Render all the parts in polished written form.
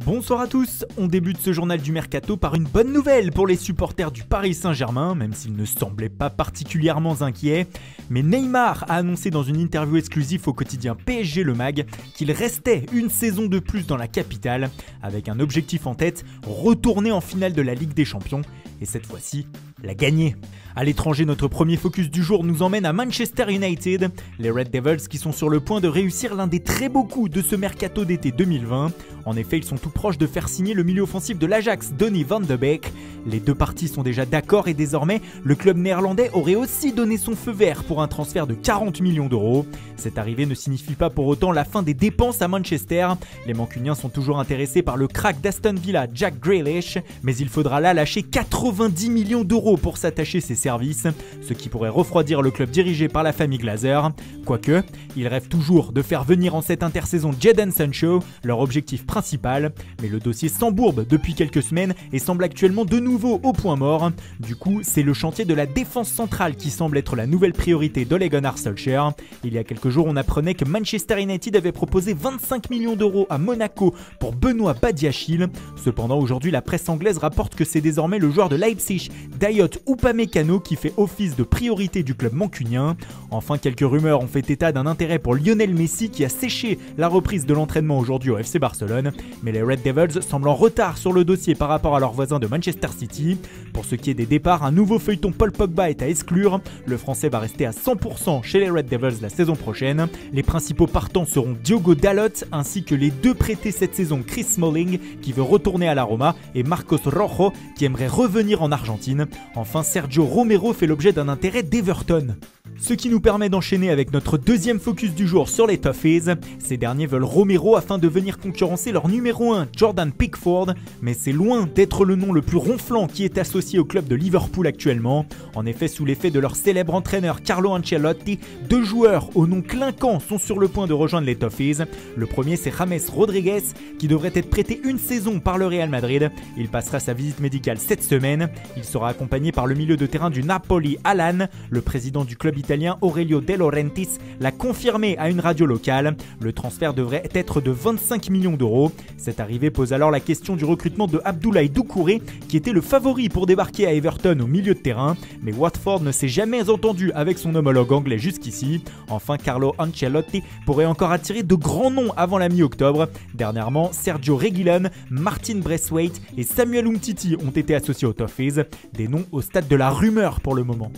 Bonsoir à tous, on débute ce journal du Mercato par une bonne nouvelle pour les supporters du Paris Saint-Germain, même s'ils ne semblaient pas particulièrement inquiets. Mais Neymar a annoncé dans une interview exclusive au quotidien PSG Le Mag qu'il restait une saison de plus dans la capitale, avec un objectif en tête, retourner en finale de la Ligue des Champions, et cette fois-ci, la gagner. À l'étranger, notre premier focus du jour nous emmène à Manchester United, les Red Devils qui sont sur le point de réussir l'un des très beaux coups de ce mercato d'été 2020. En effet, ils sont tout proches de faire signer le milieu offensif de l'Ajax, Donny van de Beek. Les deux parties sont déjà d'accord et désormais, le club néerlandais aurait aussi donné son feu vert pour un transfert de 40 millions d'euros. Cette arrivée ne signifie pas pour autant la fin des dépenses à Manchester. Les Mancuniens sont toujours intéressés par le crack d'Aston Villa, Jack Grealish, mais il faudra là lâcher 90 millions d'euros pour s'attacher ses services, ce qui pourrait refroidir le club dirigé par la famille Glazer. Quoique, ils rêvent toujours de faire venir en cette intersaison Jadon Sancho, leur objectif principal, mais le dossier s'embourbe depuis quelques semaines et semble actuellement de nouveau au point mort. Du coup, c'est le chantier de la défense centrale qui semble être la nouvelle priorité d'Ole Gunnar Solskjaer. Il y a quelques jours, on apprenait que Manchester United avait proposé 25 millions d'euros à Monaco pour Benoît Badiachil. Cependant, aujourd'hui, la presse anglaise rapporte que c'est désormais le joueur de Leipzig, Dayot Upamecano, qui fait office de priorité du club mancunien. Enfin, quelques rumeurs ont fait état d'un intérêt pour Lionel Messi qui a séché la reprise de l'entraînement aujourd'hui au FC Barcelone. Mais les Red Devils semblent en retard sur le dossier par rapport à leurs voisins de Manchester City. Pour ce qui est des départs, un nouveau feuilleton Paul Pogba est à exclure. Le Français va rester à 100% chez les Red Devils la saison prochaine. Les principaux partants seront Diogo Dalot ainsi que les deux prêtés cette saison, Chris Smalling qui veut retourner à la Roma et Marcos Rojo qui aimerait revenir en Argentine. Enfin, Sergio Romero fait l'objet d'un intérêt d'Everton. Ce qui nous permet d'enchaîner avec notre deuxième focus du jour sur les Toffees. Ces derniers veulent Romero afin de venir concurrencer leur numéro 1, Jordan Pickford, mais c'est loin d'être le nom le plus ronflant qui est associé au club de Liverpool actuellement. En effet, sous l'effet de leur célèbre entraîneur Carlo Ancelotti, deux joueurs au nom clinquant sont sur le point de rejoindre les Toffees. Le premier, c'est James Rodriguez, qui devrait être prêté une saison par le Real Madrid. Il passera sa visite médicale cette semaine. Il sera accompagné par le milieu de terrain du Napoli, Alan. Le président du club italien Aurelio De Laurentiis l'a confirmé à une radio locale. Le transfert devrait être de 25 millions d'euros. Cette arrivée pose alors la question du recrutement de Abdoulaye Doucouré, qui était le favori pour débarquer à Everton au milieu de terrain. Mais Watford ne s'est jamais entendu avec son homologue anglais jusqu'ici. Enfin, Carlo Ancelotti pourrait encore attirer de grands noms avant la mi-octobre. Dernièrement, Sergio Reguilón, Martin Braithwaite et Samuel Umtiti ont été associés aux Toffees. Des noms au stade de la rumeur pour le moment.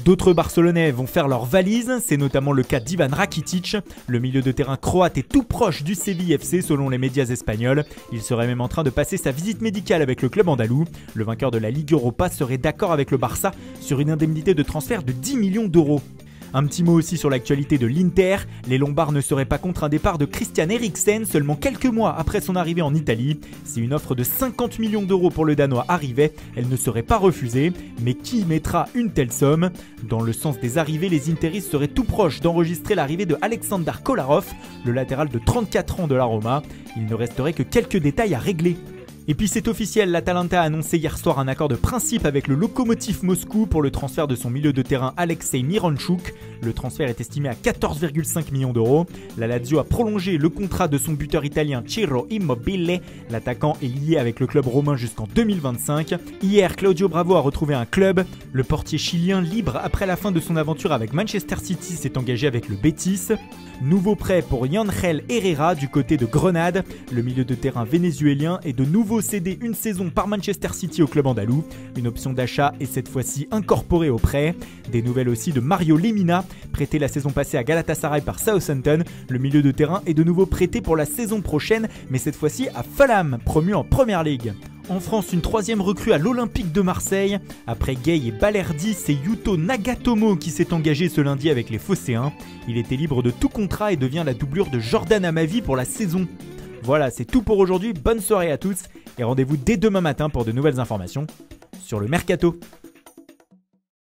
D'autres Barcelonais vont faire leur valise, c'est notamment le cas d'Ivan Rakitic. Le milieu de terrain croate est tout proche du Séville FC selon les médias espagnols. Il serait même en train de passer sa visite médicale avec le club andalou. Le vainqueur de la Ligue Europa serait d'accord avec le Barça sur une indemnité de transfert de 10 millions d'euros. Un petit mot aussi sur l'actualité de l'Inter. Les Lombards ne seraient pas contre un départ de Christian Eriksen seulement quelques mois après son arrivée en Italie. Si une offre de 50 millions d'euros pour le Danois arrivait, elle ne serait pas refusée. Mais qui mettra une telle somme? Dans le sens des arrivées, les Interistes seraient tout proches d'enregistrer l'arrivée de Alexander Kolarov, le latéral de 34 ans de la Roma. Il ne resterait que quelques détails à régler. Et puis c'est officiel, l'Atalanta a annoncé hier soir un accord de principe avec le Lokomotiv Moscou pour le transfert de son milieu de terrain Alexei Miranchuk. Le transfert est estimé à 14,5 millions d'euros. La Lazio a prolongé le contrat de son buteur italien Ciro Immobile. L'attaquant est lié avec le club romain jusqu'en 2025. Hier, Claudio Bravo a retrouvé un club. Le portier chilien libre après la fin de son aventure avec Manchester City s'est engagé avec le Betis. Nouveau prêt pour Yangel Herrera du côté de Grenade. Le milieu de terrain vénézuélien est de nouveau cédé une saison par Manchester City au club andalou. Une option d'achat est cette fois-ci incorporée au prêt. Des nouvelles aussi de Mario Lemina, prêté la saison passée à Galatasaray par Southampton. Le milieu de terrain est de nouveau prêté pour la saison prochaine, mais cette fois-ci à Fulham, promu en Premier League. En France, une troisième recrue à l'Olympique de Marseille. Après Gay et Balerdi, c'est Yuto Nagatomo qui s'est engagé ce lundi avec les Phocéens. Il était libre de tout contrat et devient la doublure de Jordan Amavi pour la saison. Voilà, c'est tout pour aujourd'hui. Bonne soirée à tous et rendez-vous dès demain matin pour de nouvelles informations sur le Mercato.